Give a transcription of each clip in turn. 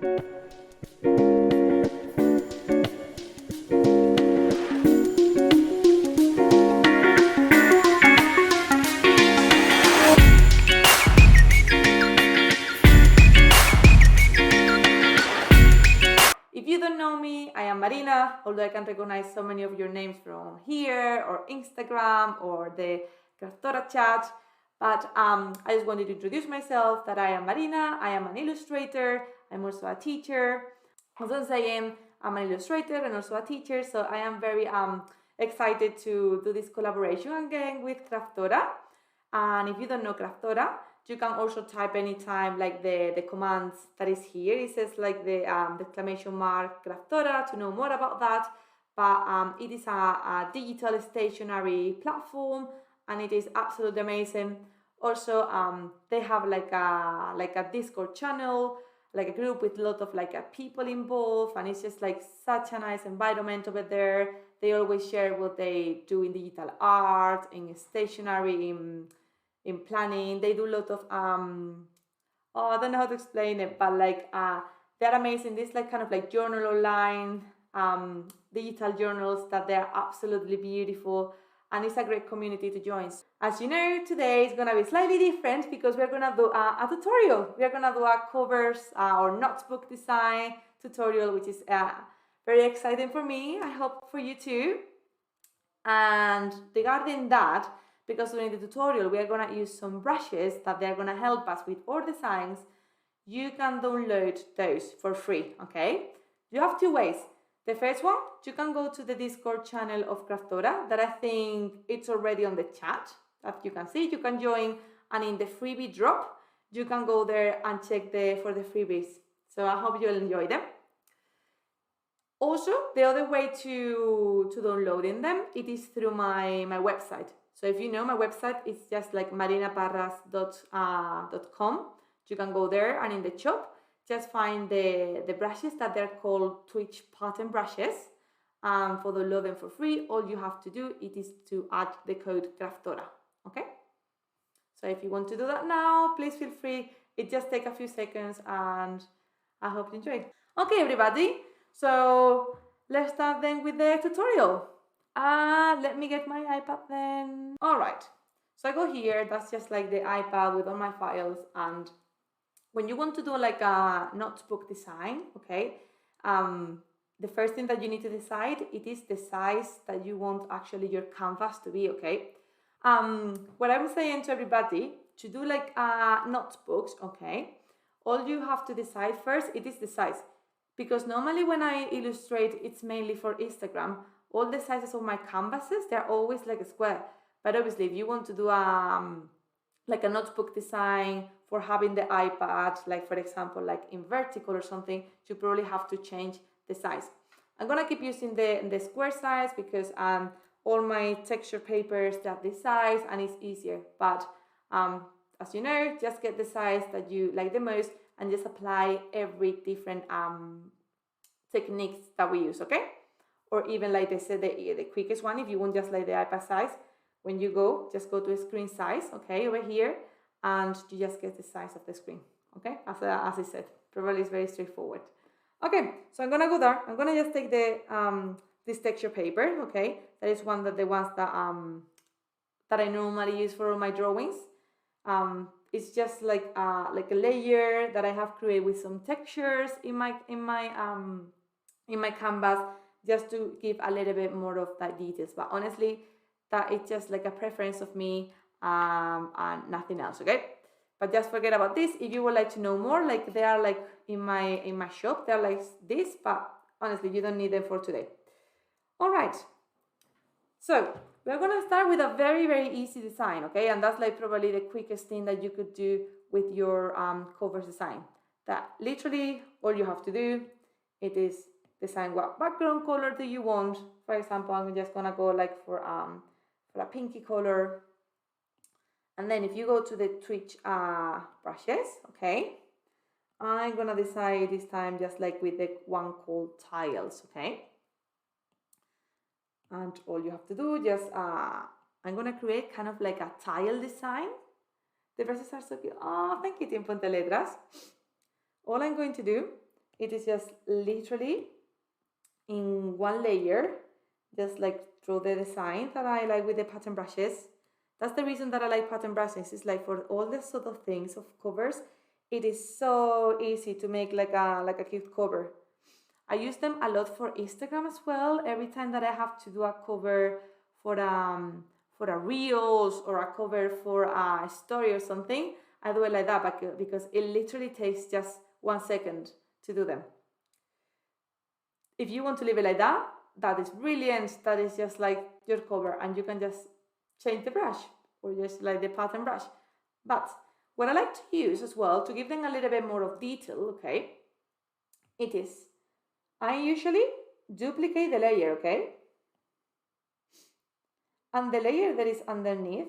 If you don't know me, I am Marina, although I can recognize so many of your names from here or Instagram or the Kraftora chat. But I just wanted to introduce myself, that I am Marina, I am an illustrator, I'm also a teacher. As I was saying, I'm an illustrator and also a teacher, so I am very excited to do this collaboration again with Kraftora. And if you don't know Kraftora, you can also type anytime like the commands that is here. It says like the exclamation mark Kraftora to know more about that. But it is a digital stationery platform and it is absolutely amazing. Also, they have like a Discord channel, like a group with a lot of like people involved, and it's just like such a nice environment over there. They always share what they do in digital art, in stationery, in planning. They do a lot of I don't know how to explain it, but like they're amazing. This like kind of like journal online, digital journals that they're absolutely beautiful, and it's a great community to join. As you know, today is gonna be slightly different because we're gonna do a tutorial. We're gonna do a covers or notebook design tutorial, which is very exciting for me. I hope for you too. And regarding that, because during the tutorial we are going to use some brushes that they're going to help us with our designs, you can download those for free, okay? You have two ways. The first one, you can go to the Discord channel of Kraftora that I think it's already on the chat, that you can see. You can join, and in the freebie drop, you can go there and check for the freebies. So I hope you'll enjoy them. Also, the other way to downloading them, it is through my website. So if you know my website, it's just like marinaparras.com. You can go there and in the shop, just find the brushes that they're called Twitch pattern brushes. For download them for free, all you have to do it is to add the code Kraftora. Okay? So if you want to do that now, please feel free. It just takes a few seconds and I hope you enjoy. Okay, everybody. So let's start then with the tutorial. Let me get my iPad then. All right, so I go here. That's just like the iPad with all my files. And when you want to do like a notebook design, okay, the first thing that you need to decide, it is the size that you want actually your canvas to be, okay? What I'm saying to everybody, to do like notebooks, okay, all you have to decide first, it is the size. Because normally when I illustrate, it's mainly for Instagram. All the sizes of my canvases, they're always like a square. But obviously, if you want to do like a notebook design for having the iPad, like for example, like in vertical or something, you probably have to change the size. I'm gonna keep using the square size because all my texture papers, they're this size and it's easier. But as you know, just get the size that you like the most and just apply every different techniques that we use, okay? Or even like they said, the quickest one, if you want just like the iPad size, when you go, just go to screen size, okay, over here, and you just get the size of the screen, okay? As I said, probably it's very straightforward. Okay, so I'm gonna go there. I'm gonna just take the this texture paper, okay? That is one of the ones that I normally use for all my drawings. It's just like a layer that I have created with some textures in my canvas, just to give a little bit more of that details. But honestly, that it's just like a preference of me and nothing else, okay? But just forget about this. If you would like to know more, like they are like in my shop, they're like this, but honestly, you don't need them for today. All right. So we're gonna start with a very, very easy design, okay? And that's like probably the quickest thing that you could do with your covers design. That literally all you have to do, it is design what background color do you want. For example, I'm just gonna go like for a pinky color. And then if you go to the Twitch brushes, okay, I'm gonna decide this time just like with the one called tiles, okay? And all you have to do, just, I'm gonna create kind of like a tile design. The brushes are so cute. Oh, thank you, Team Ponte Letras. All I'm going to do it is just literally in one layer, just like draw the design that I like with the pattern brushes. That's the reason that I like pattern brushes. It's like for all the sort of things of covers, it is so easy to make like a cute cover. I use them a lot for Instagram as well. Every time that I have to do a cover for a reels or a cover for a story or something, I do it like that because it literally takes just 1 second to do them. If you want to leave it like that, that is brilliant. That is just like your cover, and you can just change the brush or just like the pattern brush. But what I like to use as well to give them a little bit more of detail, okay, it is, I usually duplicate the layer, okay? And the layer that is underneath,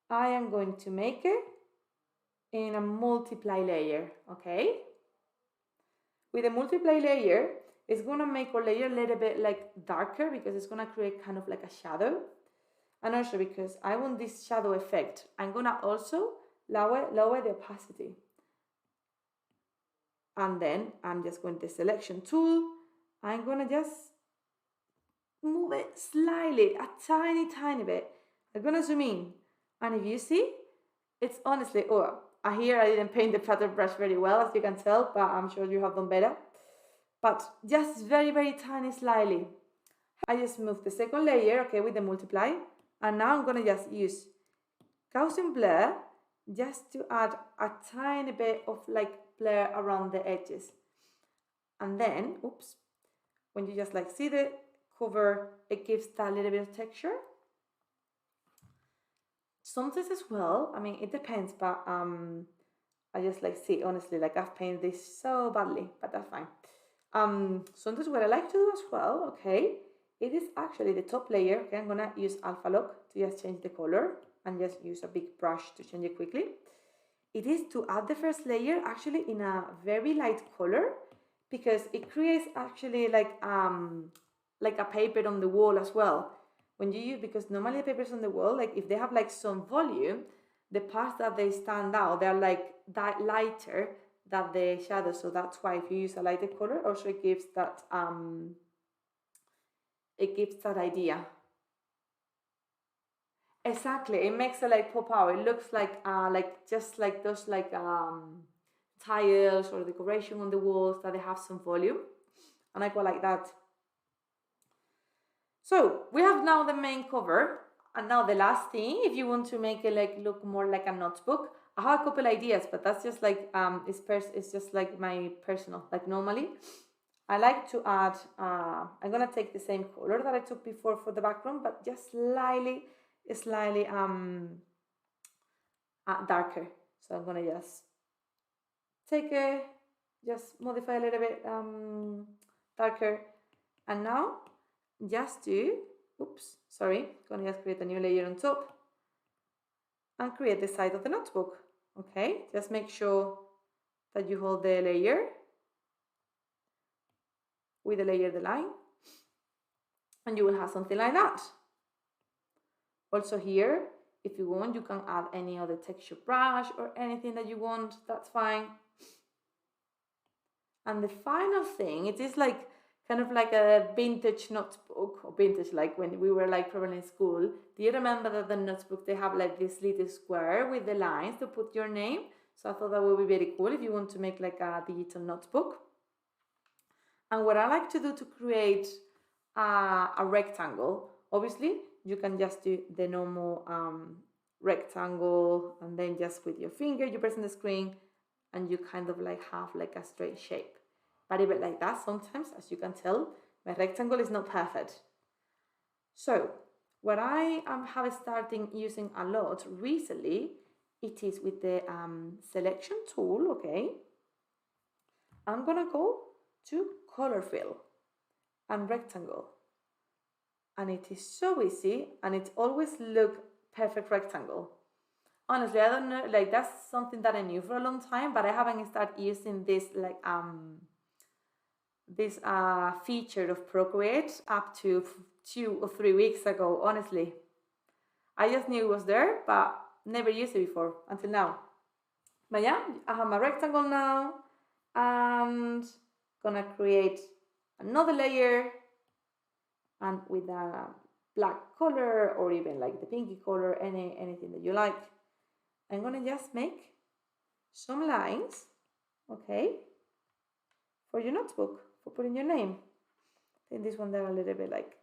I am going to make it in a multiply layer, okay? With a multiply layer, it's gonna make our layer a little bit like darker because it's gonna create kind of like a shadow. And also because I want this shadow effect, I'm gonna also lower the opacity. And then I'm just going to the selection tool. I'm gonna just move it slightly, a tiny bit. I'm gonna zoom in. And if you see, it's honestly, here I didn't paint the pattern brush very well, as you can tell, but I'm sure you have done better. But just very tiny, slightly. I just moved the second layer, okay, with the multiply. And now I'm gonna just use gaussian blur just to add a tiny bit of like blur around the edges. And then, when you just like see the cover, it gives that little bit of texture. Sometimes as well, I mean, it depends, but I just like see, honestly, like I've painted this so badly, but that's fine. Sometimes what I like to do as well, okay, it is actually the top layer. Okay, I'm gonna use Alpha Lock to just change the color and just use a big brush to change it quickly. It is to add the first layer actually in a very light color because it creates actually like a paper on the wall as well. When you use, because normally the papers on the wall, like if they have like some volume, the parts that they stand out, they're like that lighter than the shadow. So that's why if you use a lighter color, also it gives that idea. Exactly, it makes it like pop out. It looks like just like those like tiles or decoration on the walls that they have some volume, and I quite like that. So we have now the main cover, and now the last thing, if you want to make it like look more like a notebook, I have a couple ideas, but that's just like it's just like my personal. Like normally, I like to add. I'm gonna take the same color that I took before for the background, but just slightly darker. So I'm gonna just take it, just modify a little bit darker, and now just do, gonna just create a new layer on top and create the side of the notebook. Okay, just make sure that you hold the layer with the layer the line, and you will have something like that. Also here, if you want, you can add any other texture brush or anything that you want, that's fine. And the final thing, it is like kind of like a vintage notebook, or vintage like when we were like probably in school. Do you remember that the notebook, they have like this little square with the lines to put your name? So I thought that would be very cool if you want to make like a digital notebook. And what I like to do to create a rectangle, obviously you can just do the normal rectangle, and then just with your finger you press on the screen and you kind of like have like a straight shape. But even like that, sometimes, as you can tell, my rectangle is not perfect. So what I have started using a lot recently, it is with the selection tool, okay? I'm gonna go to color fill and rectangle. And it is so easy, and it always look perfect rectangle. Honestly, I don't know, like that's something that I knew for a long time, but I haven't started using this like this feature of Procreate up to 2 or 3 weeks ago, honestly. I just knew it was there, but never used it before until now. But yeah, I have my rectangle now, and gonna create another layer, and with a black color or even like the pinky color, anything that you like. I'm gonna just make some lines, okay, for your notebook, for putting your name. I think this one they're a little bit like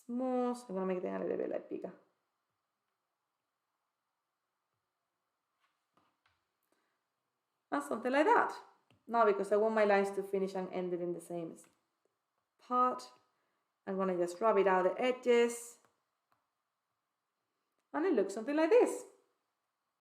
small, so I'm gonna make them a little bit like bigger. And something like that. Now, because I want my lines to finish and end it in the same part, I'm gonna just rub it out the edges, and it looks something like this.